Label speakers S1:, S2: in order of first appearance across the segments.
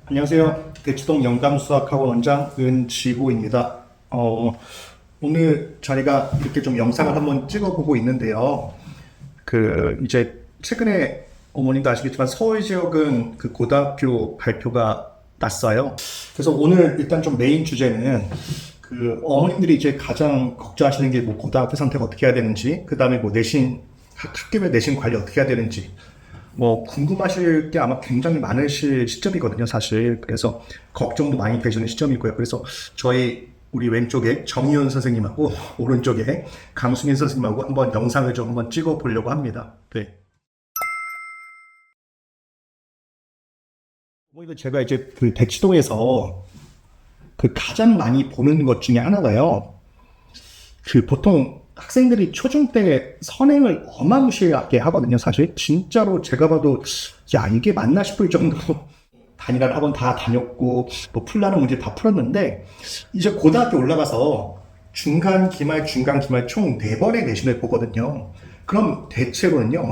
S1: 안녕하세요. 대치동 영감수학학원 원장 은지호입니다. 오늘 저희가 이렇게 좀 영상을 한번 찍어보고 있는데요. 이제 최근에 어머님도 아시겠지만 서울 지역은 그 고등학교 발표가 났어요. 그래서 오늘 일단 좀 메인 주제는 어머님들이 이제 가장 걱정하시는 게 뭐 고등학교 선택 어떻게 해야 되는지, 그 다음에 뭐 학교별 내신 관리 어떻게 해야 되는지, 뭐 궁금하실 게 아마 굉장히 많으실 시점이거든요, 사실. 그래서 걱정도 많이 되시는 시점이고요. 그래서 우리 왼쪽에 정희윤 선생님하고 오른쪽에 강수민 선생님하고 한번 영상을 좀 한번 찍어 보려고 합니다. 네. 제가 이제 대치동에서 가장 많이 보는 것 중에 하나가요. 보통 학생들이 초중 때 선행을 어마무시하게 하거든요, 사실. 진짜로 제가 봐도, 야, 이게 맞나 싶을 정도로 단일한 학원 다 다녔고, 뭐 풀라는 문제 다 풀었는데, 이제 고등학교 올라가서 중간, 기말 총 4번의 내신을 보거든요. 그럼 대체로는요,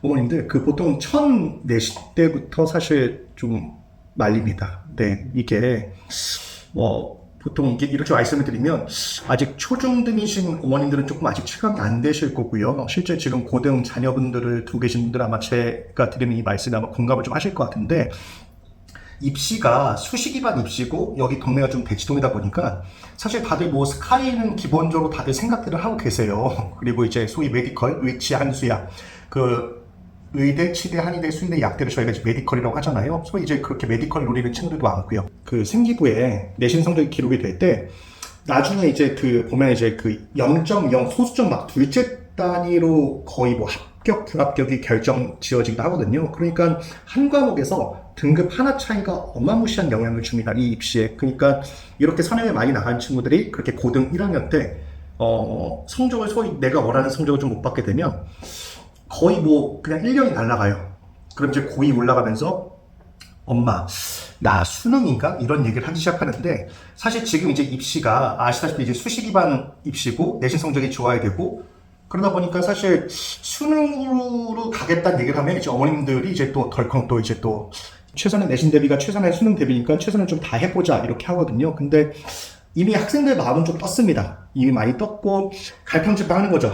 S1: 어머님들, 보통 첫 내신 때부터 사실 좀 말립니다. 네, 보통 이렇게 말씀을 드리면 아직 초중등이신 어머님들은 조금 아직 체감이 안 되실 거고요. 실제 지금 고등 자녀분들을 두고 계신 분들 아마 제가 드리는 이 말씀에 아마 공감을 좀 하실 것 같은데, 입시가 수시기반 입시고 여기 동네가 좀 대치동이다 보니까 사실 다들 뭐 스카이는 기본적으로 다들 생각들을 하고 계세요. 그리고 이제 소위 메디컬, 의치, 한수야, 의대, 치대, 한의대, 수의대, 약대를 저희가 이제 메디컬이라고 하잖아요. 소위 이제 그렇게 메디컬 노리는 친구들도 많고요. 생기부에 내신 성적이 기록이 될 때, 나중에 이제 보면 이제 0.0 소수점 막 둘째 단위로 거의 뭐 합격, 불합격이 결정 지어지기도 하거든요. 그러니까 한 과목에서 등급 하나 차이가 어마무시한 영향을 줍니다, 이 입시에. 그러니까 이렇게 선행에 많이 나간 친구들이 그렇게 고등 1학년 때, 성적을 소위 내가 원하는 성적을 좀 못 받게 되면, 거의 뭐 그냥 1년이 날아가요. 그럼 이제 고2 올라가면서 엄마, 나 수능인가? 이런 얘기를 하기 시작하는데, 사실 지금 이제 입시가 아시다시피 이제 수시 기반 입시고 내신 성적이 좋아야 되고, 그러다 보니까 사실 수능으로 가겠다는 얘기를 하면 이제 어머님들이 이제 또 덜컹 또 이제 또 최선의 내신 대비가 최선의 수능 대비니까 최선을 좀 다 해보자 이렇게 하거든요. 근데 이미 학생들 마음은 좀 떴습니다. 이미 많이 떴고 갈팡질팡 하는 거죠.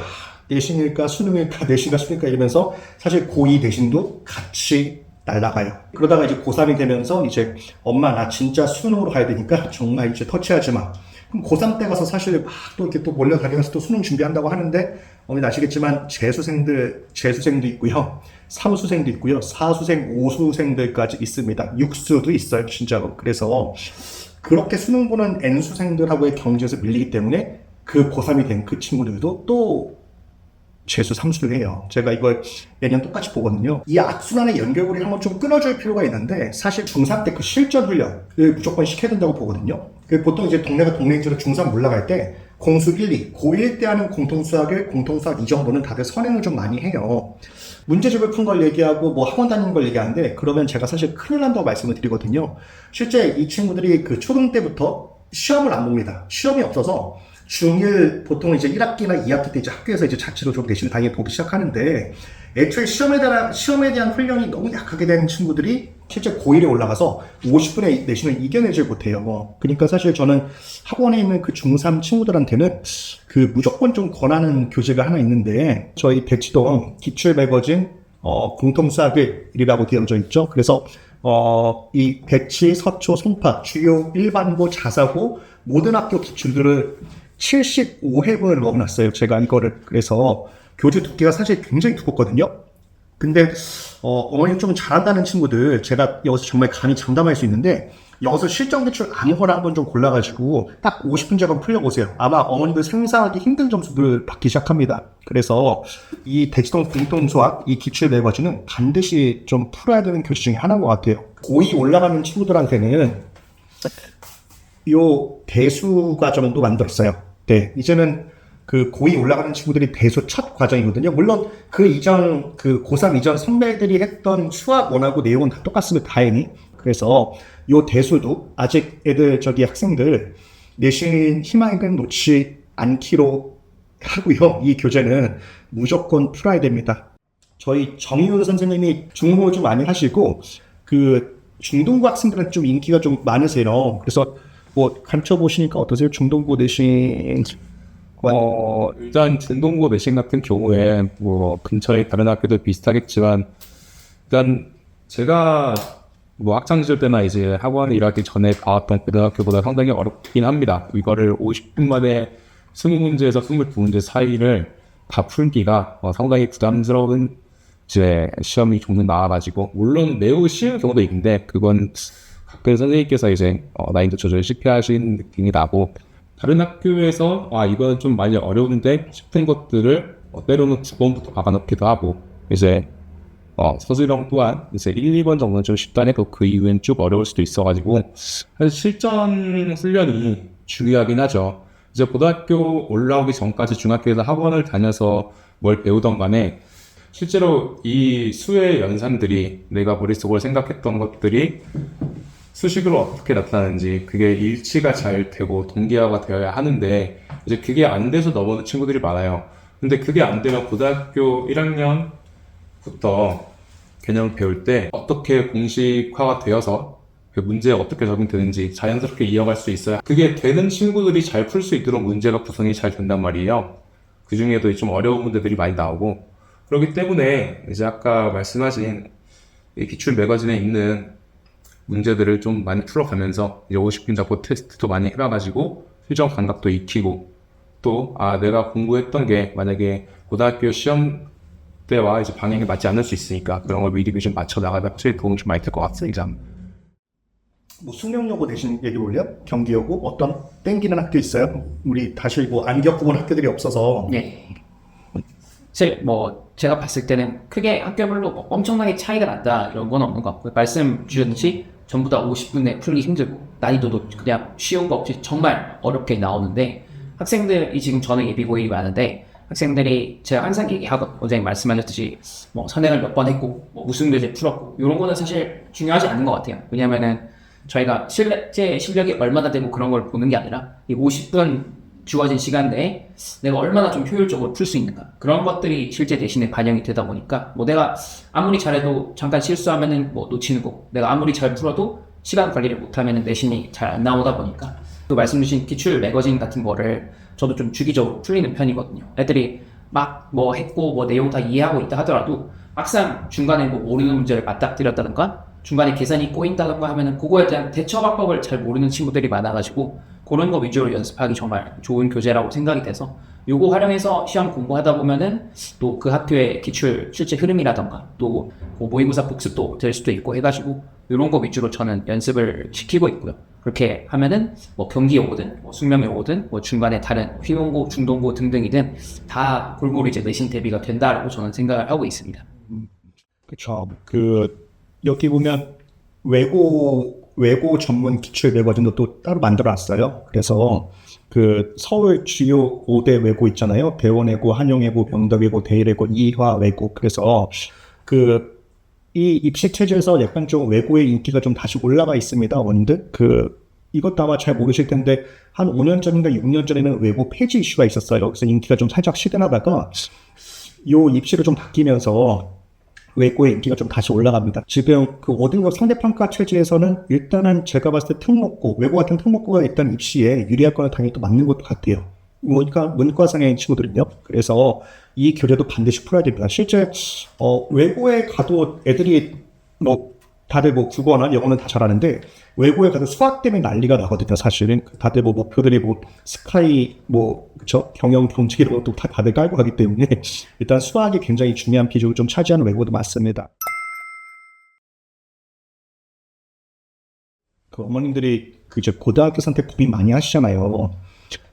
S1: 내신일까 수능일까 내신일까 수능일까 이러면서 사실 고2 내신도 같이 날아가요. 그러다가 이제 고3이 되면서 이제 엄마 나 진짜 수능으로 가야 되니까 정말 이제 터치하지 마. 그럼 고3 때 가서 사실 막 또 이렇게 또 몰려다니면서 또 수능 준비한다고 하는데, 어머니 아시겠지만 재수생도 있고요. 3수생도 있고요. 4수생, 5수생들까지 있습니다. 6수도 있어요, 진짜로. 그래서 그렇게 수능 보는 N수생들하고의 경쟁에서 밀리기 때문에 고3이 된 그 친구들도 또 재수 3수를 해요. 제가 이걸 매년 똑같이 보거든요. 이 악순환의 연결고리를 한번 좀 끊어줄 필요가 있는데, 사실 중3 때 실전 훈련을 무조건 시켜야 된다고 보거든요. 보통 이제 동네가 동네인지로 중3 올라갈 때 공수 1, 2, 고1 때 하는 공통수학 1, 공통수학 2 정도는 다들 선행을 좀 많이 해요. 문제집을 푼 걸 얘기하고 뭐 학원 다니는 걸 얘기하는데, 그러면 제가 사실 큰일 난다고 말씀을 드리거든요. 실제 이 친구들이 초등 때부터 시험을 안 봅니다. 시험이 없어서 중1 보통 이제 1학기나 2학기 때 이제 학교에서 이제 자체로 좀 내신을 당연히 보기 시작하는데, 애초에 시험에 대한 훈련이 너무 약하게 된 친구들이 실제 고1에 올라가서 50분의 내신을 이겨내질 못해요. 그러니까 사실 저는 학원에 있는 중3 친구들한테는 무조건 좀 권하는 교재가 하나 있는데, 저희 대치동 기출 매거진 공통수학일이라고 되어져 있죠. 그래서 이 배치, 서초, 송파, 주요 일반고, 자사고 모든 학교 기출들을 75회분을 넣어놨어요, 제가 이거를. 그래서 교재 두께가 사실 굉장히 두껍거든요. 근데 어머니 좀 잘한다는 친구들, 제가 여기서 정말 감히 장담할 수 있는데, 여기서 실전 기출 아무거나 한번 좀 골라가지고 딱 50문제 한번 풀려보세요. 아마 어머니들 상상하기 힘든 점수들 받기 시작합니다. 그래서 이 대치동 공통수학, 이 기출 매거진은 반드시 좀 풀어야 되는 교재 중에 하나인 것 같아요. 고2 올라가는 친구들한테는 요 대수 과정도 만들었어요. 네, 이제는 고2 올라가는 친구들이 대수 첫 과정이거든요. 물론 고3 이전 선배들이 했던 수학 원하고 내용은 다 똑같습니다, 다행히. 그래서 요 대수도 아직 학생들 내신 희망을 놓지 않기로 하고요. 이 교재는 무조건 풀어야 됩니다. 저희 정희훈 선생님이 중호 좀 많이 하시고, 중동고 학생들은 좀 인기가 좀 많으세요. 그래서 뭐 가르쳐 보시니까 어떠세요? 중동고 내신
S2: 일단 중동고 내신 같은 경우에 뭐 근처에 다른 학교도 비슷하겠지만 일단 제가 뭐 학창 시절 때나 이제 학원 일하기 전에 봐왔던 고등학교보다 상당히 어렵긴 합니다. 이거를 50분 만에 20문제에서 22문제 사이를 다 풀기가 상당히 부담스러운 이제 시험이 종종 나와가지고 물론 매우 쉬운 경우도 있는데 그건 가끔 선생님께서 이제 난이도 조절 쉽게 하신 느낌이 나고 다른 학교에서 이거는 좀 많이 어려운데 싶은 것들을 때로는 9번부터 박아놓기도 하고 이제 서술형 또한 이제 1, 2번 정도는 좀 쉽다네 그 이후엔 쭉 어려울 수도 있어가지고 사실 실전 훈련이 중요하긴 하죠. 이제 고등학교 올라오기 전까지 중학교에서 학원을 다녀서 뭘 배우던 간에 실제로 이 수의 연산들이 내가 머릿속으로 생각했던 것들이 수식으로 어떻게 나타나는지 그게 일치가 잘 되고 동기화가 되어야 하는데 이제 그게 안 돼서 넘어오는 친구들이 많아요. 근데 그게 안 되면 고등학교 1학년부터 개념을 배울 때 어떻게 공식화가 되어서 그 문제에 어떻게 적용되는지 자연스럽게 이어갈 수 있어야 그게 되는 친구들이 잘 풀 수 있도록 문제가 구성이 잘 된단 말이에요. 그 중에도 좀 어려운 문제들이 많이 나오고 그렇기 때문에 이제 아까 말씀하신 이 기출 매거진에 있는 문제들을 좀 많이 풀어가면서 이제 50분 잡고 테스트도 많이 해봐가지고 실전 감각도 익히고 또 내가 공부했던 게 만약에 고등학교 시험 때와 이제 방향이 맞지 않을 수 있으니까 그런 걸 미리 좀 맞춰 나가면 확실히 도움이 좀 많이 될 것 같습니다.
S1: 뭐 숙명여고 대신 얘기 올려? 경기여고 어떤 땡기는 학교 있어요? 우리 다시 뭐 안 겪어본 학교들이 없어서.
S3: 네. 사실 뭐 제가 봤을 때는 크게 학교별로 뭐 엄청나게 차이가 난다 이런 건 없는 것 같고요. 말씀 주셨듯이 전부 다 50분에 풀기 힘들고 난이도도 그냥 쉬운 거 없이 정말 어렵게 나오는데 학생들이 지금 저는 예비고일이 많은데 학생들이 제가 항상 얘기하고 원장님 말씀하셨듯이 뭐 선행을 몇 번 했고 뭐 무슨 문제 풀었고 이런 거는 사실 중요하지 않은 것 같아요. 왜냐면은 저희가 실제 실력이 얼마나 되고 그런 걸 보는 게 아니라 이 50분 주어진 시간 내에 내가 얼마나 좀 효율적으로 풀 수 있는가 그런 것들이 실제 대신에 반영이 되다 보니까 뭐 내가 아무리 잘해도 잠깐 실수하면은 뭐 놓치는 거고 내가 아무리 잘 풀어도 시간 관리를 못하면은 내신이 잘 안 나오다 보니까 또 말씀 주신 기출 매거진 같은 거를 저도 좀 주기적으로 풀리는 편이거든요. 애들이 막 뭐 했고 뭐 내용 다 이해하고 있다 하더라도 막상 중간에 뭐 모르는 문제를 맞닥뜨렸다든가 중간에 계산이 꼬인다든가 하면은 그거에 대한 대처 방법을 잘 모르는 친구들이 많아가지고 그런 거 위주로 연습하기 정말 좋은 교재라고 생각이 돼서 요거 활용해서 시험 공부하다 보면은 또 그 학교의 기출 실제 흐름이라던가 또 모의고사 복습도 될 수도 있고 해가지고 이런 거 위주로 저는 연습을 시키고 있고요. 그렇게 하면은 뭐 경기여고든 뭐 숙명여고든 뭐 중간에 다른 휘문고, 중동고 등등이든 다 골고루 이제 내신 대비가 된다라고 저는 생각을 하고 있습니다.
S1: 그렇죠. 여기 보면 외고 전문 기출 매거진도 또 따로 만들어놨어요. 그래서 서울 주요 5대 외고 있잖아요. 배원외고, 한영외고, 병덕외고, 대일외고, 이화외고. 그래서 이 입시 체제에서 약간 좀 외고의 인기가 좀 다시 올라가 있습니다. 원들 이것도 아마 잘 모르실 텐데 한 5년 전인가 6년 전에는 외고 폐지 이슈가 있었어요. 그래서 인기가 좀 살짝 시들하다가 요 입시를 좀 바뀌면서 외고의 인기가 좀 다시 올라갑니다. 지금 모든 상대평가 체제에서는 일단은 제가 봤을 때 특목고, 외고 같은 특목고가 일단 입시에 유리할 거는 당연히 또 맞는 것도 같아요. 문과상의 친구들은요. 그래서 이 교재도 반드시 풀어야 됩니다. 실제 외고에 가도 애들이 다들 국어나 영어는 다 잘하는데 외고에 가도 수학 때문에 난리가 나거든요. 사실은 다들 목표들이 스카이 그쵸 경영 경직 이런 것도 다들 깔고 가기 때문에 일단 수학이 굉장히 중요한 비중을 좀 차지하는 외고도 맞습니다. 어머님들이 이제 고등학교 선택 고민 많이 하시잖아요.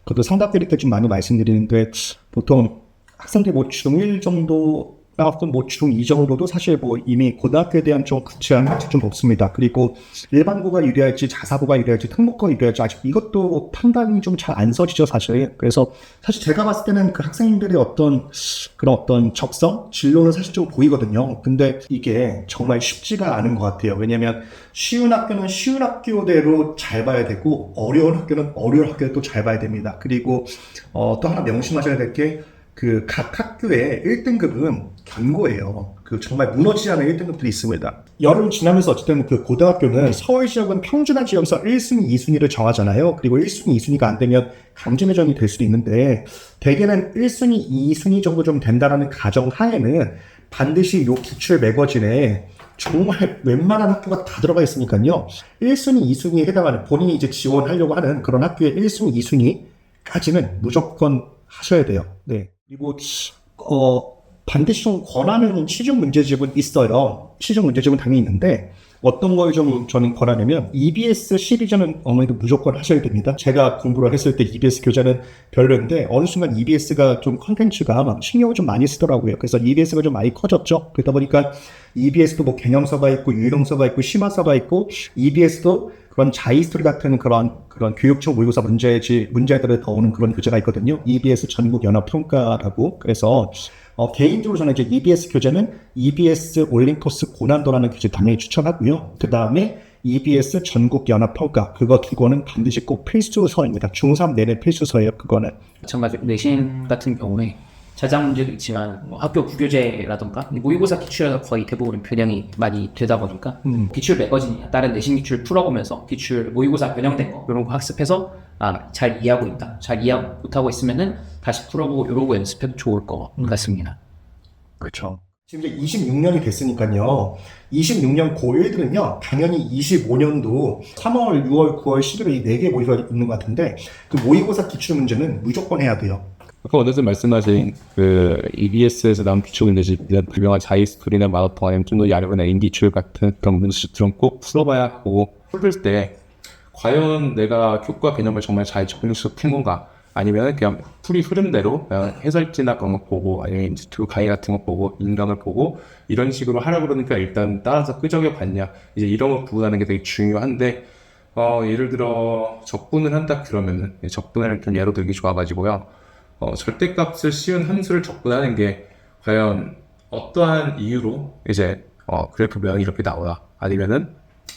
S1: 그것도 상담 드릴 때 좀 많이 말씀드리는데 보통 학생들 중1 정도 나왔던 중2 정도도 사실 이미 고등학교에 대한 좀 구체한 학칙 좀 없습니다. 그리고 일반고가 유리할지 자사고가 유리할지 특목고가 유리할지 아직 이것도 판단이 좀 잘 안 서지죠, 사실. 그래서 사실 제가 봤을 때는 그 학생들의 어떤 적성, 진로는 사실 좀 보이거든요. 근데 이게 정말 쉽지가 않은 것 같아요. 왜냐면 쉬운 학교는 쉬운 학교대로 잘 봐야 되고 어려운 학교는 어려운 학교대로 또 잘 봐야 됩니다. 그리고 또 하나 명심하셔야 될 게 그 각 학교의 1등급은 견고해요. 그 정말 무너지지 않은 1등급들이 있습니다. 여름 지나면서 어쨌든 그 고등학교는 서울 지역은 평준화 지역에서 1순위, 2순위를 정하잖아요. 그리고 1순위, 2순위가 안 되면 강제 매점이 될 수도 있는데 대개는 1순위, 2순위 정도 좀 된다라는 가정 하에는 반드시 요 기출 매거진에 정말 웬만한 학교가 다 들어가 있으니까요. 1순위, 2순위에 해당하는 본인이 이제 지원하려고 하는 그런 학교의 1순위, 2순위까지는 무조건 하셔야 돼요. 네. 그리고 반드시 좀 권하는 시중 문제집은 있어요. 시중 문제집은 당연히 있는데 어떤 걸 좀 저는 권하냐면 EBS 시리즈는 어머니도 무조건 하셔야 됩니다. 제가 공부를 했을 때 EBS 교재는 별로인데 어느 순간 EBS가 좀 컨텐츠가 막 신경을 좀 많이 쓰더라고요. 그래서 EBS가 좀 많이 커졌죠. 그러다 보니까 EBS도 뭐 개념서가 있고 유형서가 있고 심화서가 있고 EBS도 그런 자이스토리 같은 그런 교육청 모의고사 문제들을 더 오는 그런 교재가 있거든요. EBS 전국 연합 평가라고. 그래서 개인적으로 저는 이제 EBS 교재는 EBS 올림포스 고난도라는 교재 당연히 추천하고요. 그 다음에 EBS 전국 연합 평가 그거 기고는 반드시 꼭 필수서입니다. 중3 내내 필수서예요. 그거는.
S3: 마찬가지로 내신 같은 경우에 자작 문제도 있지만 뭐 학교 부교재라던가 모의고사 기출에서 거의 대부분 변형이 많이 되다 보니까 기출 매거진이나 다른 내신 기출 풀어보면서 기출 모의고사 변형된 거 이런 거 학습해서 잘 이해하고 있다, 잘 이해 못하고 있으면은 다시 풀어보고 이러고 연습해도 좋을 것 같습니다.
S1: 그렇죠. 지금 이제 26년이 됐으니까요. 26년 고1들은요, 당연히 25년도 3월, 6월, 9월, 11월 이 4개 모의고사가 있는 것 같은데, 그 모의고사 기출 문제는 무조건 해야 돼요.
S2: 아까 어느새 말씀하신 그 EBS에서 나온 기출 문제집, 유명한 자이스토리나 마라톤 아니면 좀 더 얇은 N 기출 같은 그런 문제들은 꼭 풀어봐야 하고, 풀 때 과연 내가 교과 개념을 정말 잘 적용해서 푼 건가? 아니면 그냥 풀이 흐름대로 그냥 해설지나 그런 거 보고 아니면 인스튜트 강의 같은 거 보고 인강을 보고 이런 식으로 하라고 그러니까 일단 따라서 끄적여 봤냐, 이제 이런 거 구분하는 게 되게 중요한데 예를 들어 적분을 한다 그러면은 적분을 좀 예로 들기 좋아가지고요. 절대값을 씌운 함수를 적분하는 게 과연 어떠한 이유로 이제 그래프 모양이 이렇게 나오나, 아니면은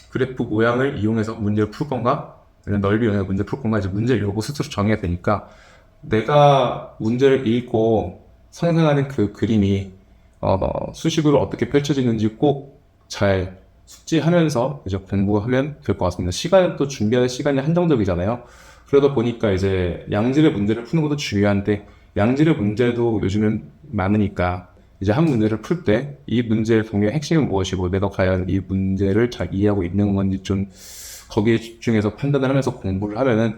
S2: 그래프 모양을 이용해서 문제를 풀 건가, 넓이 이용해서 문제를 풀 건가, 이제 문제 요구 스스로 정해야 되니까 내가 문제를 읽고 상상하는 그 그림이 수식으로 어떻게 펼쳐지는지 꼭 잘 숙지하면서 이제 공부하면 될 것 같습니다. 시간은 또 준비하는 시간이 한정적이잖아요. 그러다 보니까 이제 양질의 문제를 푸는 것도 중요한데 양질의 문제도 요즘은 많으니까 이제 한 문제를 풀 때 이 문제의 동의 핵심은 무엇이고 내가 과연 이 문제를 잘 이해하고 있는 건지 좀 거기에 집중해서 판단을 하면서 공부를 하면은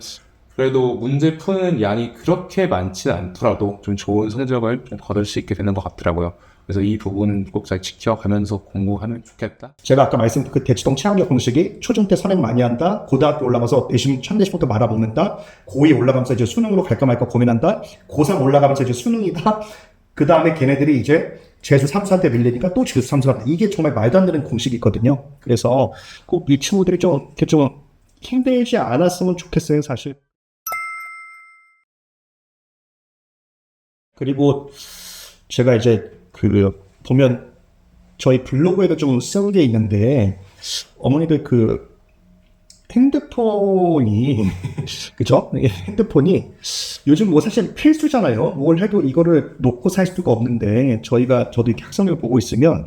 S2: 그래도 문제 푸는 양이 그렇게 많지는 않더라도 좀 좋은 성적을 좀 거둘 수 있게 되는 것 같더라고요. 그래서 이 부분은 꼭 잘 지켜가면서 공부하면 좋겠다.
S1: 제가 아까 말씀드린 그 대치동 체험력 공식이 초중 때 선행 많이 한다, 고등학교 올라가서 내신 1000대씩부터 말아먹는다, 고2 올라가면서 이제 수능으로 갈까 말까 고민한다, 고3 올라가면서 이제 수능이다, 그 다음에 걔네들이 이제 재수 3수한테 밀리니까 또 재수 3수한테, 이게 정말 말도 안 되는 공식이 있거든요. 그래서 꼭 이 친구들이 좀 힘들지 않았으면 좋겠어요, 사실. 그리고 제가 이제 보면 저희 블로그에도 좀 쓴 게 있는데 어머니들 그 핸드폰이 그죠? 핸드폰이 요즘 뭐 사실 필수잖아요. 뭘 해도 이거를 놓고 살 수가 없는데 저도 이렇게 학생을 보고 있으면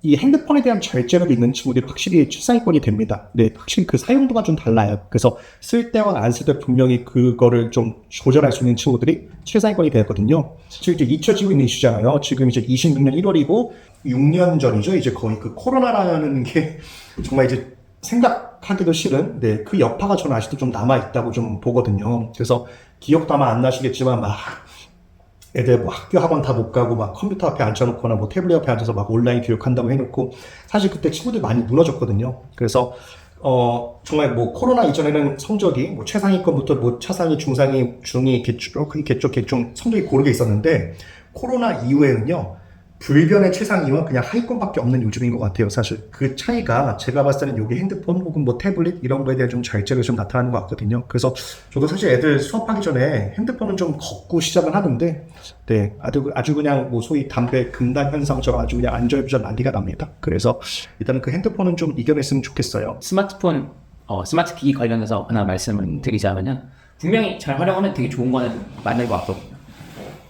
S1: 이 핸드폰에 대한 절제력이 있는 친구들이 확실히 최상위권이 됩니다. 네, 확실히 그 사용도가 좀 달라요. 그래서 쓸 때와 안 쓸 때 분명히 그거를 좀 조절할 수 있는 친구들이 최상위권이 되었거든요. 지금 이제 잊혀지고 있는 이슈잖아요. 지금 이제 26년 1월이고 6년 전이죠. 이제 거의 그 코로나라는 게 정말 이제 생각하기도 싫은, 네, 그 여파가 저는 아직도 좀 남아있다고 좀 보거든요. 그래서 기억도 아마 안 나시겠지만 애들 뭐 학교 학원 다 못 가고 막 컴퓨터 앞에 앉혀놓거나 뭐 태블릿 앞에 앉아서 막 온라인 교육한다고 해놓고 사실 그때 친구들 많이 무너졌거든요. 그래서 정말 뭐 코로나 이전에는 성적이 뭐 최상위권부터 뭐 차상위, 중상위, 중위, 개쪽 성적이 고르게 있었는데 코로나 이후에는요 불변의 최상위와 그냥 하위권밖에 없는 요즘인 것 같아요. 사실 그 차이가 제가 봤을 때는 여기 핸드폰 혹은 뭐 태블릿 이런 거에 대한 좀 절제가 좀 나타나는 것 같거든요. 그래서 저도 사실 애들 수업하기 전에 핸드폰은 좀 걷고 시작을 하는데, 네, 아주 그냥 뭐 소위 담배 금단 현상처럼 아주 그냥 안절부절 난리가 납니다. 그래서 일단은 그 핸드폰은 좀 이겨냈으면 좋겠어요.
S3: 스마트폰, 스마트 기기 관련해서 하나 말씀을 드리자면은 분명히 잘 활용하면 되게 좋은 거는 맞는 것 같거든요.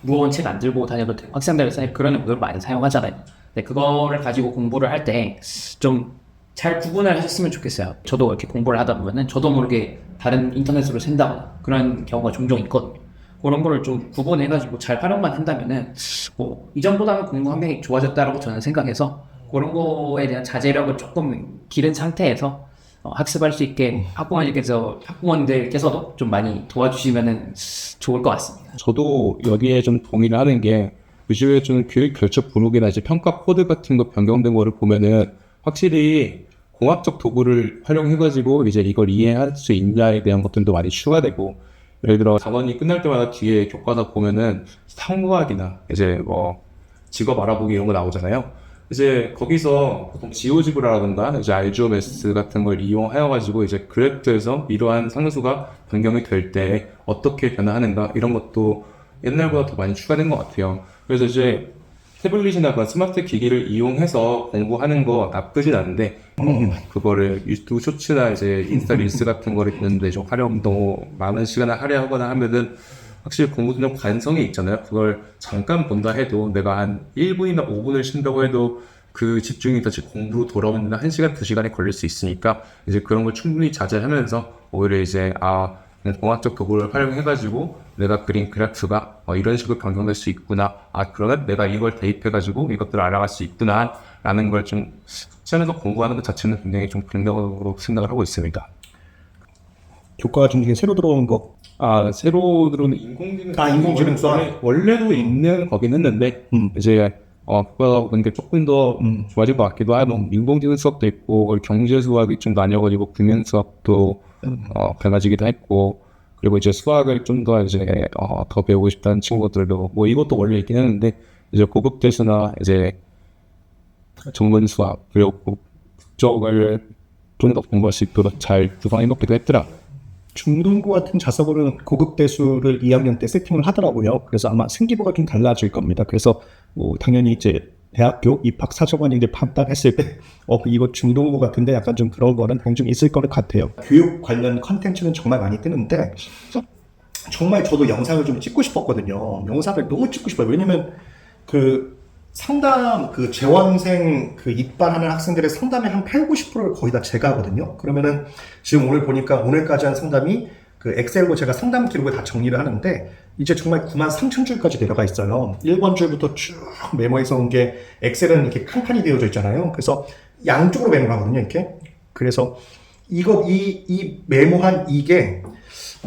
S3: 무거운 책 안 들고 다녀도 되고 학생들 사이 그런 용도를 많이 사용하잖아요. 근데 그거를 가지고 공부를 할 때 좀 잘 구분을 하셨으면 좋겠어요. 저도 이렇게 공부를 하다 보면은 저도 모르게 다른 인터넷으로 샌다거나 그런 경우가 종종 있거든요. 그런 거를 좀 구분해가지고 잘 활용만 한다면은 뭐 이전보다는 공부 환경이 좋아졌다라고 저는 생각해서 그런 거에 대한 자제력을 조금 기른 상태에서 학습할 수 있게 학부모님들께서도 좀 많이 도와주시면은 좋을 것 같습니다.
S2: 저도 여기에 좀 동의를 하는 게 요즘에 좀 교육 결첩 부록이나 이제 평가 코드 같은 거 변경된 거를 보면은 확실히 공학적 도구를 활용해가지고 이제 이걸 이해할 수 있냐에 대한 것들도 많이 추가되고, 예를 들어 단원이 끝날 때마다 뒤에 교과서 보면은 상무학이나 이제 뭐 직업 알아보기 이런 거 나오잖아요. 이제 거기서 보통 지오지브라든가 이제 RGOMS 같은 걸 이용하여가지고 이제 그래프에서 이러한 상수가 변경이 될 때 어떻게 변화하는가 이런 것도 옛날보다 더 많이 추가된 것 같아요. 그래서 이제 태블릿이나 그런 스마트 기기를 이용해서 공부하는 거 나쁘진 않은데 그거를 유튜브 쇼츠나 이제 인스타 릴스 같은 거를 듣는데 좀 활용도 많은 시간을 할애하거나 하면은 확실히 공부도 좀 관성이 있잖아요. 그걸 잠깐 본다 해도 내가 한 1분이나 5분을 쉰다고 해도 그 집중이 다시 공부로 돌아오는 1시간, 2시간이 걸릴 수 있으니까 이제 그런 걸 충분히 자제하면서 오히려 이제 그냥 공학적 도구를 활용해가지고 내가 그린 그래프가 이런 식으로 변경될 수 있구나. 그러면 내가 이걸 대입해가지고 이것들을 알아갈 수 있구나. 라는 걸 좀 시험에서 공부하는 것 자체는 굉장히 좀 긍정적으로 생각을 하고 있습니다.
S1: 교과 중에 새로 들어온 거.
S2: 새로 들어오는 인공지능.
S1: 인공지능 수학.
S2: 원래도 있는 거긴 했는데, 이제, 그거가 보니까 조금 더 좋아질 것 같기도 하고, 인공지능 수학도 있고, 경제 수학이 좀 나뉘어가지고, 금융 수학도, 갈라지기도 했고, 그리고 이제 수학을 좀 더 이제, 더 배우고 싶다는 친구들도, 뭐 이것도 원래 있긴 했는데, 이제 고급 대수나 이제, 전문 수학, 그리고 국적을 좀 더 공부할 수 있도록 잘 구성해 놓기도 했더라.
S1: 중등부 같은 자사고는 고급 대수를 2학년 때 세팅을 하더라고요. 그래서 아마 생기부가 좀 달라질 겁니다. 그래서 뭐 당연히 이제 대학교 입학 사정관이 이제 판단했을 때 이거 중등부 같은데 약간 좀 그런 거는 좀 있을 것 같아요. 교육 관련 컨텐츠는 정말 많이 뜨는데 정말 저도 영상을 좀 찍고 싶었거든요. 영상을 너무 찍고 싶어요. 왜냐면 상담, 재원생 입반하는 학생들의 상담의 한 8, 90%를 거의 다 제가 하거든요. 그러면은 지금 오늘 보니까 오늘까지 한 상담이 엑셀로 제가 상담 기록을 다 정리를 하는데 이제 정말 93,000줄까지 내려가 있어요. 1번 줄부터 쭉 메모해서 온 게 엑셀은 이렇게 칸칸이 되어져 있잖아요. 그래서 양쪽으로 메모를 하거든요, 이렇게. 그래서 이 메모한 이게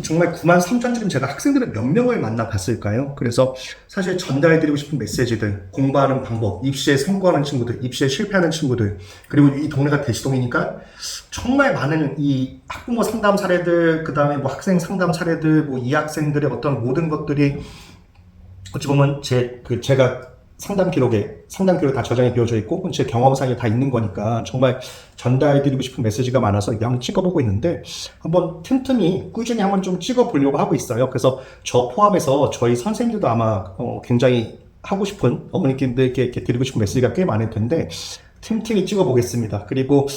S1: 정말 93,000줄이면 제가 학생들을 몇 명을 만나봤을까요? 그래서 사실 전달해드리고 싶은 메시지들, 공부하는 방법, 입시에 성공하는 친구들, 입시에 실패하는 친구들, 그리고 이 동네가 대치동이니까 정말 많은 이 학부모 상담 사례들, 그 다음에 뭐 학생 상담 사례들, 뭐 이 학생들의 어떤 모든 것들이 어찌 보면 제가 상담 기록에 다 저장이 되어져 있고 제 경험상에 다 있는 거니까 정말 전달해드리고 싶은 메시지가 많아서 그냥 찍어보고 있는데 한번 틈틈이 꾸준히 한번 좀 찍어보려고 하고 있어요. 그래서 저 포함해서 저희 선생님들도 아마 굉장히 하고 싶은 어머니들께 이렇게 드리고 싶은 메시지가 꽤 많을 텐데 틈틈이 찍어보겠습니다. 그리고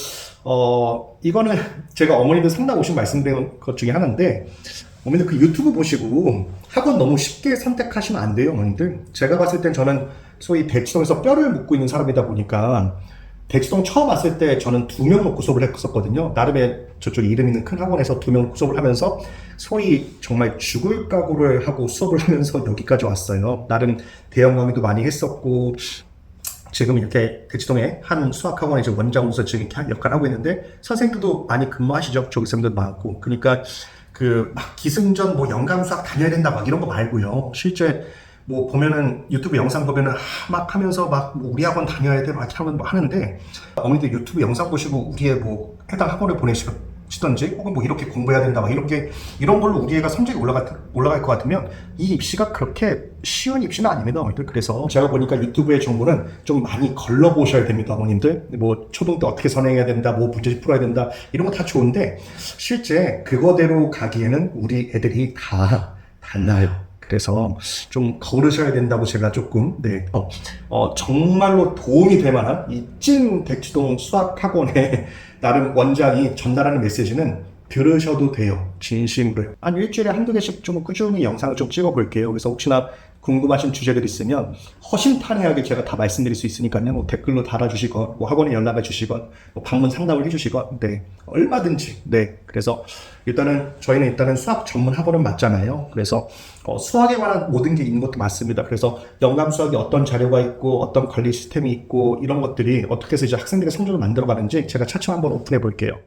S1: 이거는 제가 어머니들 상담 오신 말씀드린 것 중에 하나인데 어머니들 유튜브 보시고 학원 너무 쉽게 선택하시면 안 돼요, 어머니들. 제가 봤을 땐 저는 소위 대치동에서 뼈를 묻고 있는 사람이다 보니까 대치동 처음 왔을 때 저는 2명 놓고 수업을 했었거든요. 나름의 저쪽 이름 있는 큰 학원에서 2명 놓고 수업을 하면서 소위 정말 죽을 각오를 하고 수업을 하면서 여기까지 왔어요. 나름 대형 강의도 많이 했었고 지금 이렇게 대치동에 한 수학학원에 이제 원장으로서 지금 이렇게 역할을 하고 있는데 선생님들도 많이 근무하시죠. 조교생들도 많고. 그러니까 막 기승전 연강 수학 다녀야 된다 막 이런 거 말고요. 실제 뭐 보면은 유튜브 영상 보면은 막 하면서 막 우리 학원 다녀야 돼 막 하면 뭐 하는데 어머니들 유튜브 영상 보시고 우리의 뭐 해당 학원을 보내시던지 혹은 뭐 이렇게 공부해야 된다 막 이런 걸로 우리 애가 성적이 올라갈 것 같으면 이 입시가 그렇게 쉬운 입시는 아닙니다, 어머니들. 그래서 제가 보니까 유튜브의 정보는 좀 많이 걸러보셔야 됩니다, 어머님들. 뭐 초등 때 어떻게 선행해야 된다, 뭐 문제집 풀어야 된다 이런 거 다 좋은데 실제 그거대로 가기에는 우리 애들이 다 달라요. 그래서 좀 걸으셔야 된다고 제가 조금 정말로 도움이 될 만한 이 찐 대치동 수학학원의 나름 원장이 전달하는 메시지는 들으셔도 돼요. 진심으로. 한 일주일에 한두 개씩 좀 꾸준히 영상을 좀 찍어볼게요. 그래서 혹시나 궁금하신 주제들 있으면 허심탄회하게 제가 다 말씀드릴 수 있으니까요. 뭐 댓글로 달아주시건, 뭐 학원에 연락해 주시건, 뭐 방문 상담을 해주시건, 네. 얼마든지. 네. 그래서 저희는 일단은 수학 전문 학원은 맞잖아요. 그래서 수학에 관한 모든 게 있는 것도 맞습니다. 그래서 영감 수학에 어떤 자료가 있고, 어떤 관리 시스템이 있고, 이런 것들이 어떻게 해서 이제 학생들의 성적을 만들어가는지 제가 차츰 한번 오픈해 볼게요.